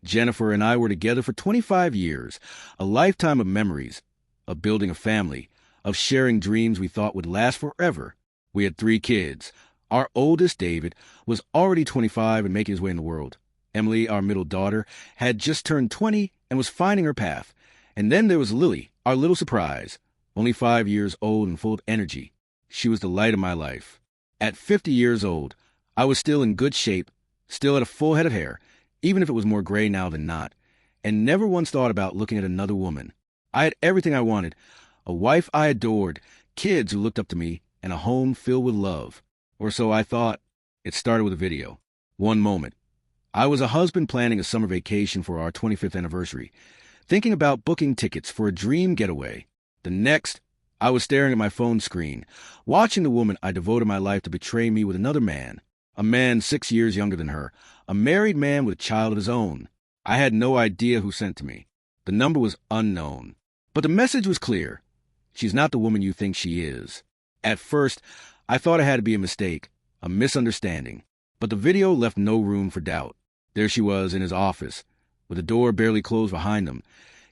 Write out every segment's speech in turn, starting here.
Jennifer and I were together for 25 years, a lifetime of memories, of building a family, of sharing dreams we thought would last forever. We had 3 kids. Our oldest, David, was already 25 and making his way in the world. Emily, our middle daughter, had just turned 20 and was finding her path. And then there was Lily, our little surprise, only 5 years old and full of energy. She was the light of my life. At 50 years old, I was still in good shape, still had a full head of hair, even if it was more gray now than not, and never once thought about looking at another woman. I had everything I wanted, a wife I adored, kids who looked up to me, and a home filled with love. Or so I thought. It started with a video. One moment. I was a husband planning a summer vacation for our 25th anniversary, thinking about booking tickets for a dream getaway. The next, I was staring at my phone screen, watching the woman I devoted my life to betray me with another man, a man 6 years younger than her, a married man with a child of his own. I had no idea who sent to me. The number was unknown. But the message was clear. She's not the woman you think she is. At first, I thought it had to be a mistake, a misunderstanding. But the video left no room for doubt. There she was in his office, with the door barely closed behind him,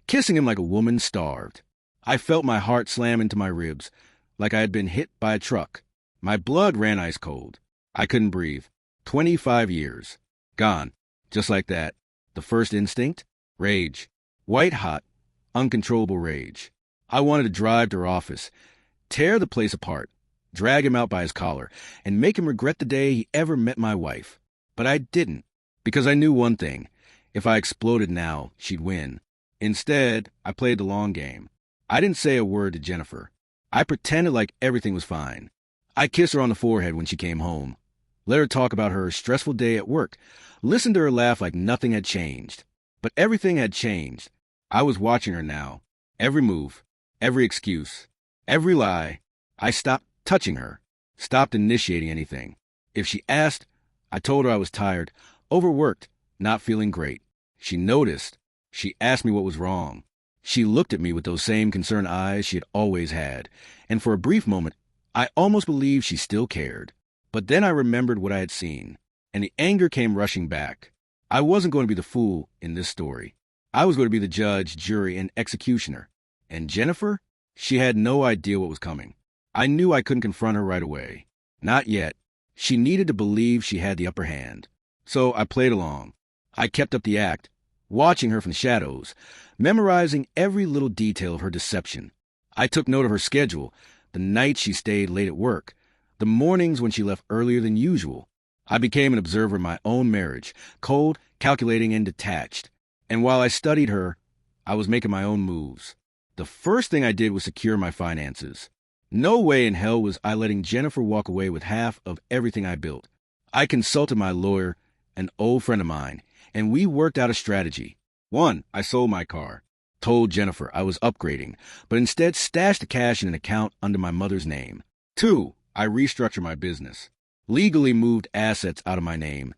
kissing him like a woman starved. I felt my heart slam into my ribs, like I had been hit by a truck. My blood ran ice cold. I couldn't breathe. 25 years. Gone. Just like that. The first instinct? Rage. White hot, uncontrollable rage. I wanted to drive to her office, tear the place apart, drag him out by his collar, and make him regret the day he ever met my wife. But I didn't, because I knew one thing. If I exploded now, she'd win. Instead, I played the long game. I didn't say a word to Jennifer. I pretended like everything was fine. I kissed her on the forehead when she came home. Let her talk about her stressful day at work. Listened to her laugh like nothing had changed. But everything had changed. I was watching her now. Every move, every excuse, every lie. I stopped touching her, stopped initiating anything. If she asked, I told her I was tired, overworked, not feeling great. She noticed. She asked me what was wrong. She looked at me with those same concerned eyes she had always had, and for a brief moment, I almost believed she still cared. But then I remembered what I had seen, and the anger came rushing back. I wasn't going to be the fool in this story. I was going to be the judge, jury, and executioner. And Jennifer? She had no idea what was coming. I knew I couldn't confront her right away. Not yet. She needed to believe she had the upper hand. So I played along. I kept up the act, watching her from the shadows, memorizing every little detail of her deception. I took note of her schedule, the nights she stayed late at work, the mornings when she left earlier than usual. I became an observer of my own marriage, cold, calculating, and detached. And while I studied her, I was making my own moves. The first thing I did was secure my finances. No way in hell was I letting Jennifer walk away with half of everything I built. I consulted my lawyer, an old friend of mine, and we worked out a strategy. 1, I sold my car, told Jennifer I was upgrading, but instead stashed the cash in an account under my mother's name. 2, I restructured my business, legally moved assets out of my name,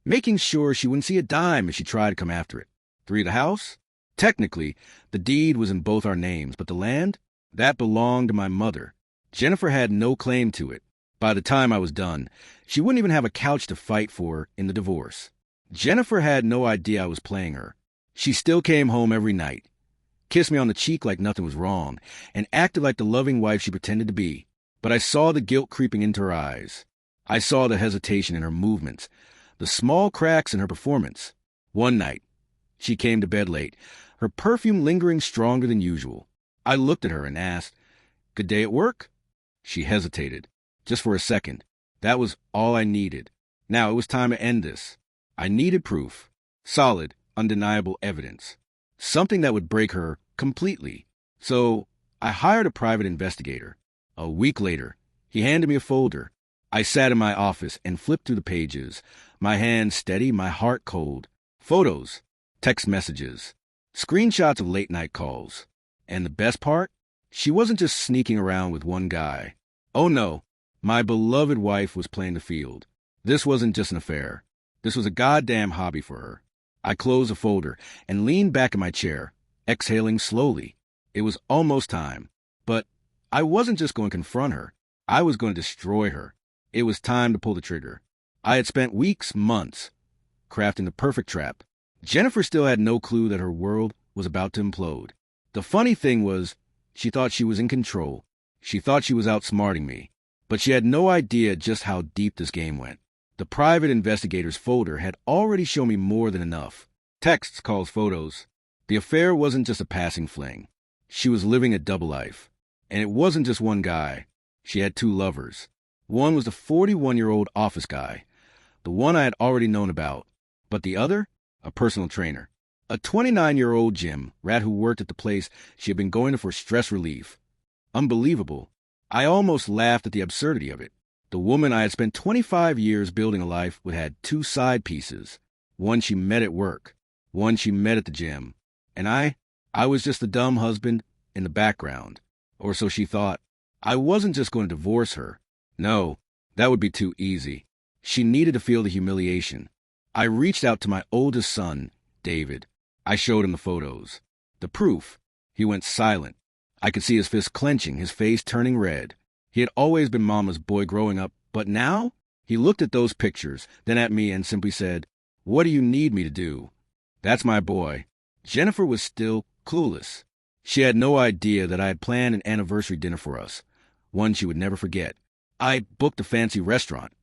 making sure she wouldn't see a dime if she tried to come after it. 3, the house? Technically, the deed was in both our names, but the land? That belonged to my mother. Jennifer had no claim to it. By the time I was done, she wouldn't even have a couch to fight for in the divorce. Jennifer had no idea I was playing her. She still came home every night, kissed me on the cheek like nothing was wrong, and acted like the loving wife she pretended to be. But I saw the guilt creeping into her eyes. I saw the hesitation in her movements, the small cracks in her performance. One night, she came to bed late, her perfume lingering stronger than usual. I looked at her and asked, "Good day at work?" She hesitated, just for a second. That was all I needed. Now it was time to end this. I needed proof, solid, undeniable evidence, something that would break her completely. So I hired a private investigator. A week later, he handed me a folder. I sat in my office and flipped through the pages, my hands steady, my heart cold. Photos, text messages, screenshots of late-night calls. And the best part? She wasn't just sneaking around with one guy. Oh no, my beloved wife was playing the field. This wasn't just an affair. This was a goddamn hobby for her. I closed the folder and leaned back in my chair, exhaling slowly. It was almost time. But I wasn't just going to confront her. I was going to destroy her. It was time to pull the trigger. I had spent weeks, months, crafting the perfect trap. Jennifer still had no clue that her world was about to implode. The funny thing was, she thought she was in control. She thought she was outsmarting me. But she had no idea just how deep this game went. The private investigator's folder had already shown me more than enough. Texts, calls, photos. The affair wasn't just a passing fling. She was living a double life. And it wasn't just one guy. She had two lovers. One was the 41-year-old office guy, the one I had already known about. But the other? A personal trainer. A 29-year-old gym rat who worked at the place she had been going to for stress relief. Unbelievable. I almost laughed at the absurdity of it. The woman I had spent 25 years building a life with had two side pieces. One she met at work. One she met at the gym. And I was just the dumb husband in the background. Or so she thought. I wasn't just going to divorce her. No, that would be too easy. She needed to feel the humiliation. I reached out to my oldest son, David. I showed him the photos. The proof. He went silent. I could see his fist clenching, his face turning red. He had always been Mama's boy growing up, but now? He looked at those pictures, then at me and simply said, "What do you need me to do?" That's my boy. Jennifer was still clueless. She had no idea that I had planned an anniversary dinner for us, one she would never forget. I booked a fancy restaurant,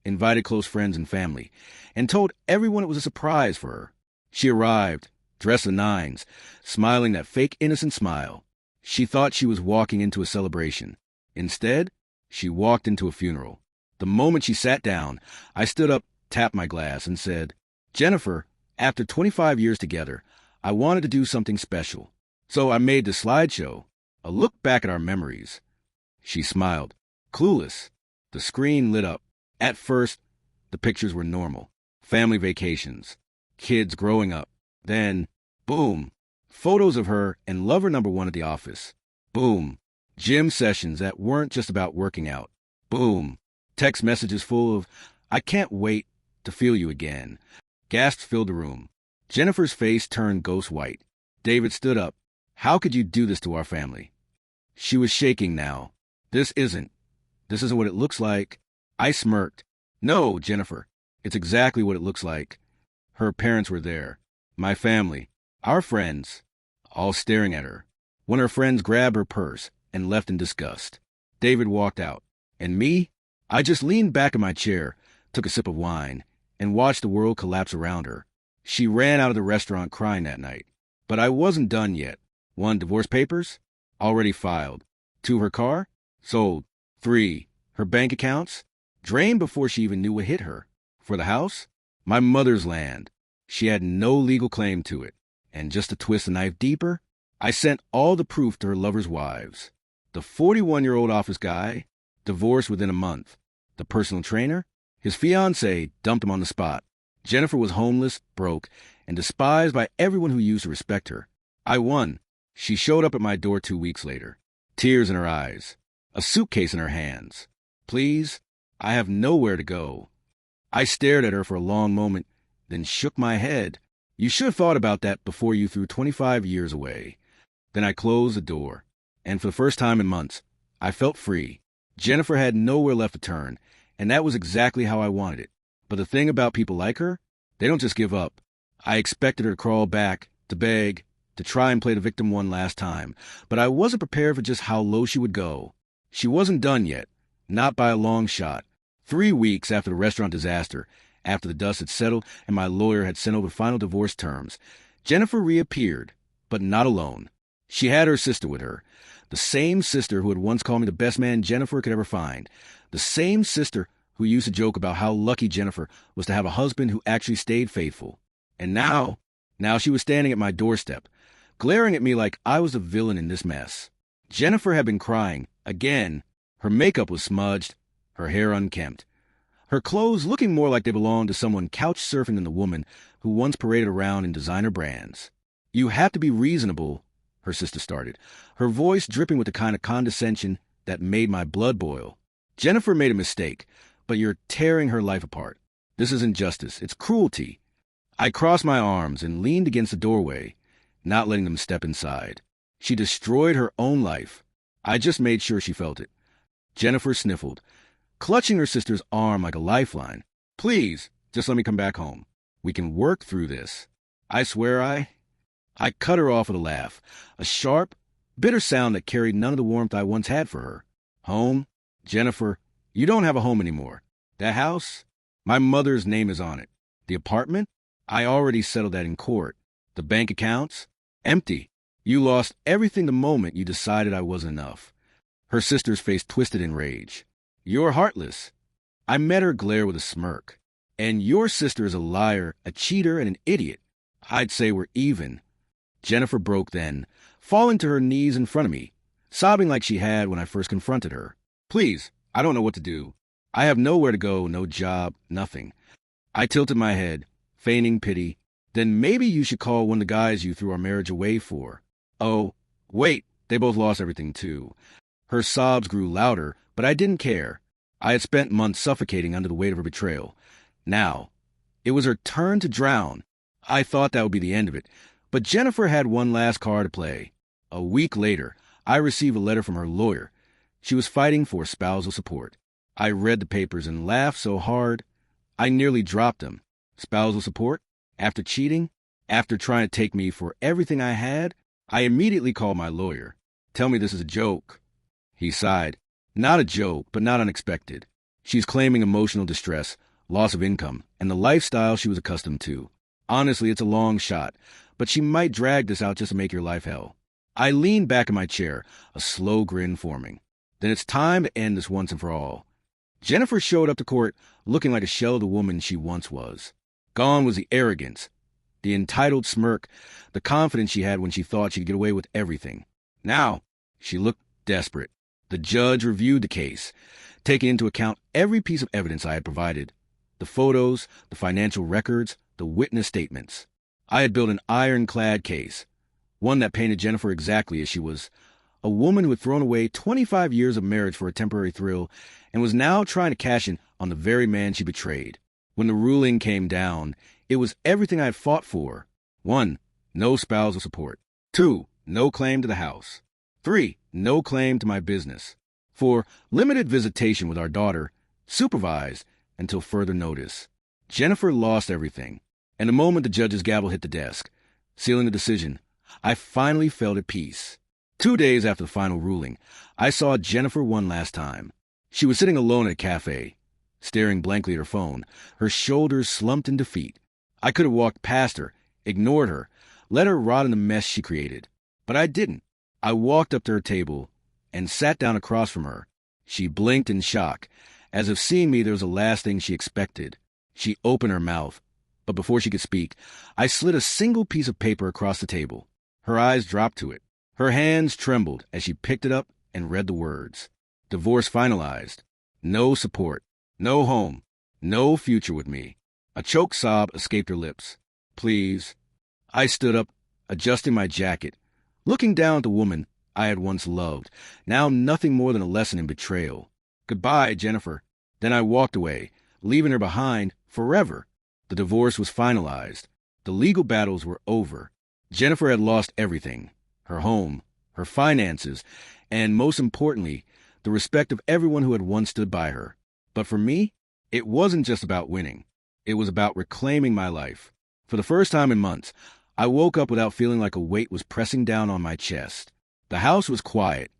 invited close friends and family, and told everyone it was a surprise for her. She arrived, dressed to nines, smiling that fake innocent smile. She thought she was walking into a celebration. Instead, she walked into a funeral. The moment she sat down, I stood up, tapped my glass, and said, "Jennifer, after 25 years together, I wanted to do something special. So I made the slideshow, a look back at our memories." She smiled, clueless. The screen lit up. At first, the pictures were normal. Family vacations, kids growing up. Then, boom, photos of her and lover number one at the office. Boom, gym sessions that weren't just about working out. Boom, text messages full of, "I can't wait to feel you again." Gasps filled the room. Jennifer's face turned ghost white. David stood up. "How could you do this to our family?" She was shaking now. This isn't what it looks like." I smirked. "No, Jennifer, it's exactly what it looks like." Her parents were there. My family. Our friends. All staring at her. When her friends grabbed her purse and left in disgust. David walked out. And me? I just leaned back in my chair, took a sip of wine, and watched the world collapse around her. She ran out of the restaurant crying that night. But I wasn't done yet. 1, divorce papers? Already filed. 2, her car? Sold. 3, her bank accounts? Drained before she even knew what hit her. For the house? My mother's land. She had no legal claim to it. And just to twist the knife deeper, I sent all the proof to her lovers' wives. The 41-year-old office guy, divorced within a month. The personal trainer, his fiancée dumped him on the spot. Jennifer was homeless, broke, and despised by everyone who used to respect her. I won. She showed up at my door 2 weeks later, tears in her eyes, a suitcase in her hands. "Please, I have nowhere to go." I stared at her for a long moment, then shook my head. "You should have thought about that before you threw 25 years away." Then I closed the door, and for the first time in months, I felt free. Jennifer had nowhere left to turn, and that was exactly how I wanted it. But the thing about people like her, they don't just give up. I expected her to crawl back, to beg, to try and play the victim one last time, but I wasn't prepared for just how low she would go. She wasn't done yet, not by a long shot. 3 weeks after the restaurant disaster, after the dust had settled and my lawyer had sent over final divorce terms, Jennifer reappeared, but not alone. She had her sister with her, the same sister who had once called me the best man Jennifer could ever find, the same sister who used to joke about how lucky Jennifer was to have a husband who actually stayed faithful. And now she was standing at my doorstep, glaring at me like I was the villain in this mess. Jennifer had been crying, again. Her makeup was smudged, her hair unkempt, her clothes looking more like they belonged to someone couch-surfing than the woman who once paraded around in designer brands. "You have to be reasonable," her sister started, her voice dripping with the kind of condescension that made my blood boil. "Jennifer made a mistake, but you're tearing her life apart. This isn't justice, it's cruelty." I crossed my arms and leaned against the doorway, not letting them step inside. She destroyed her own life. I just made sure she felt it. Jennifer sniffled, clutching her sister's arm like a lifeline. "Please, just let me come back home. We can work through this." I swear I cut her off with a laugh, a sharp, bitter sound that carried none of the warmth I once had for her. Home? Jennifer, you don't have a home anymore. That house? My mother's name is on it. The apartment? I already settled that in court. The bank accounts? Empty. You lost everything the moment you decided I wasn't enough. Her sister's face twisted in rage. You're heartless. I met her glare with a smirk. And your sister is a liar, a cheater, and an idiot. I'd say we're even. Jennifer broke then, falling to her knees in front of me, sobbing like she had when I first confronted her. Please, I don't know what to do. I have nowhere to go, no job, nothing. I tilted my head, feigning pity. Then maybe you should call one of the guys you threw our marriage away for. Oh, wait, they both lost everything too. Her sobs grew louder, but I didn't care. I had spent months suffocating under the weight of her betrayal. Now, it was her turn to drown. I thought that would be the end of it, but Jennifer had one last card to play. A week later, I received a letter from her lawyer. She was fighting for spousal support. I read the papers and laughed so hard, I nearly dropped them. Spousal support? After cheating? After trying to take me for everything I had? I immediately called my lawyer. Tell me this is a joke. He sighed. Not a joke, but not unexpected. She's claiming emotional distress, loss of income, and the lifestyle she was accustomed to. Honestly, it's a long shot, but she might drag this out just to make your life hell. I leaned back in my chair, a slow grin forming. Then it's time to end this once and for all. Jennifer showed up to court looking like a shell of the woman she once was. Gone was the arrogance, the entitled smirk, the confidence she had when she thought she'd get away with everything. Now, she looked desperate. The judge reviewed the case, taking into account every piece of evidence I had provided. The photos, the financial records, the witness statements. I had built an ironclad case, one that painted Jennifer exactly as she was, a woman who had thrown away 25 years of marriage for a temporary thrill and was now trying to cash in on the very man she betrayed. When the ruling came down, it was everything I had fought for. 1. No spousal support. 2. No claim to the house. 3. No claim to my business. 4. Limited visitation with our daughter, supervised until further notice. Jennifer lost everything, and the moment the judge's gavel hit the desk, sealing the decision, I finally felt at peace. 2 days after the final ruling, I saw Jennifer one last time. She was sitting alone at a cafe, staring blankly at her phone, her shoulders slumped in defeat. I could have walked past her, ignored her, let her rot in the mess she created. But I didn't. I walked up to her table and sat down across from her. She blinked in shock, as if seeing me there was the last thing she expected. She opened her mouth, but before she could speak, I slid a single piece of paper across the table. Her eyes dropped to it. Her hands trembled as she picked it up and read the words. Divorce finalized. No support. No home. No future with me. A choked sob escaped her lips. Please. I stood up, adjusting my jacket, looking down at the woman I had once loved, now nothing more than a lesson in betrayal. Goodbye, Jennifer. Then I walked away, leaving her behind forever. The divorce was finalized. The legal battles were over. Jennifer had lost everything. Her home, her finances, and most importantly, the respect of everyone who had once stood by her. But for me, it wasn't just about winning. It was about reclaiming my life. For the first time in months, I woke up without feeling like a weight was pressing down on my chest. The house was quiet,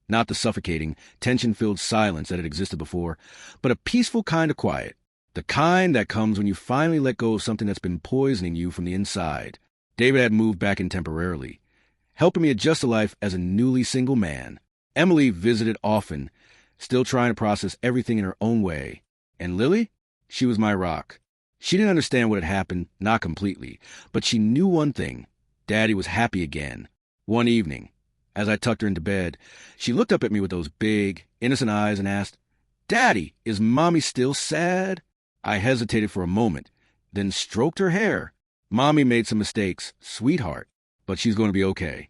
not the suffocating, tension-filled silence that had existed before, but a peaceful kind of quiet, the kind that comes when you finally let go of something that's been poisoning you from the inside. David had moved back in temporarily, helping me adjust to life as a newly single man. Emily visited often, still trying to process everything in her own way. And Lily? She was my rock. She didn't understand what had happened, not completely, but she knew one thing. Daddy was happy again. One evening, as I tucked her into bed, she looked up at me with those big, innocent eyes and asked, Daddy, is Mommy still sad? I hesitated for a moment, then stroked her hair. Mommy made some mistakes, sweetheart, but she's going to be okay.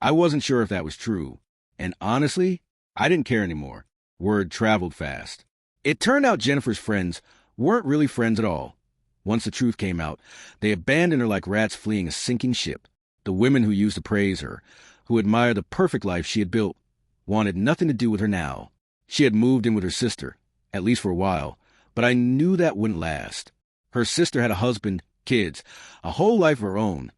I wasn't sure if that was true, and honestly, I didn't care anymore. Word traveled fast. It turned out Jennifer's friends weren't really friends at all. Once the truth came out, they abandoned her like rats fleeing a sinking ship. The women who used to praise her, who admired the perfect life she had built, wanted nothing to do with her now. She had moved in with her sister, at least for a while, but I knew that wouldn't last. Her sister had a husband kids, a whole life of her own.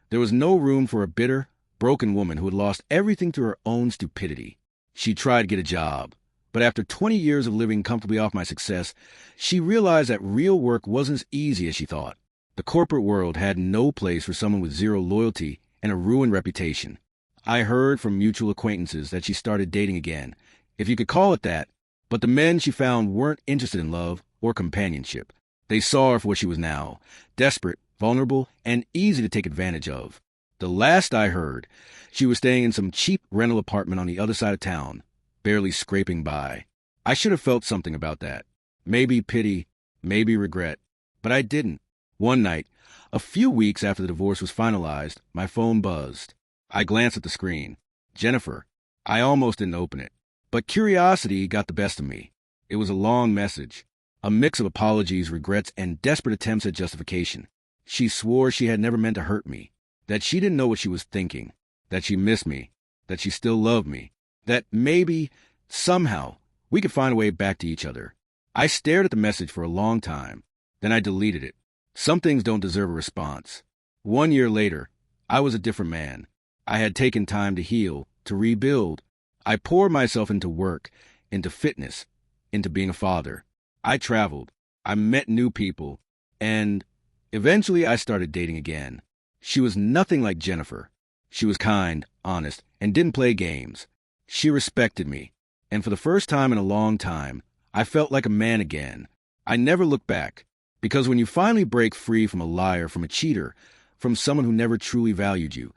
There was no room for a bitter, broken woman who had lost everything to her own stupidity. She tried to get a job, but after 20 years of living comfortably off my success, she realized that real work wasn't as easy as she thought. The corporate world had no place for someone with zero loyalty and a ruined reputation. I heard from mutual acquaintances that she started dating again, if you could call it that, but the men she found weren't interested in love or companionship. They saw her for what she was now, desperate, vulnerable, and easy to take advantage of. The last I heard, she was staying in some cheap rental apartment on the other side of town, barely scraping by. I should have felt something about that. Maybe pity, maybe regret, but I didn't. One night, a few weeks after the divorce was finalized, my phone buzzed. I glanced at the screen. Jennifer. I almost didn't open it, but curiosity got the best of me. It was a long message, a mix of apologies, regrets, and desperate attempts at justification. She swore she had never meant to hurt me, that she didn't know what she was thinking, that she missed me, that she still loved me, that maybe, somehow, we could find a way back to each other. I stared at the message for a long time. Then I deleted it. Some things don't deserve a response. 1 year later, I was a different man. I had taken time to heal, to rebuild. I poured myself into work, into fitness, into being a father. I traveled. I met new people. And eventually I started dating again. She was nothing like Jennifer. She was kind, honest, and didn't play games. She respected me. And for the first time in a long time, I felt like a man again. I never looked back. Because when you finally break free from a liar, from a cheater, from someone who never truly valued you,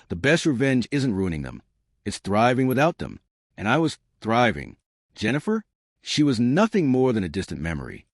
the best revenge isn't ruining them. It's thriving without them. And I was thriving. Jennifer? She was nothing more than a distant memory.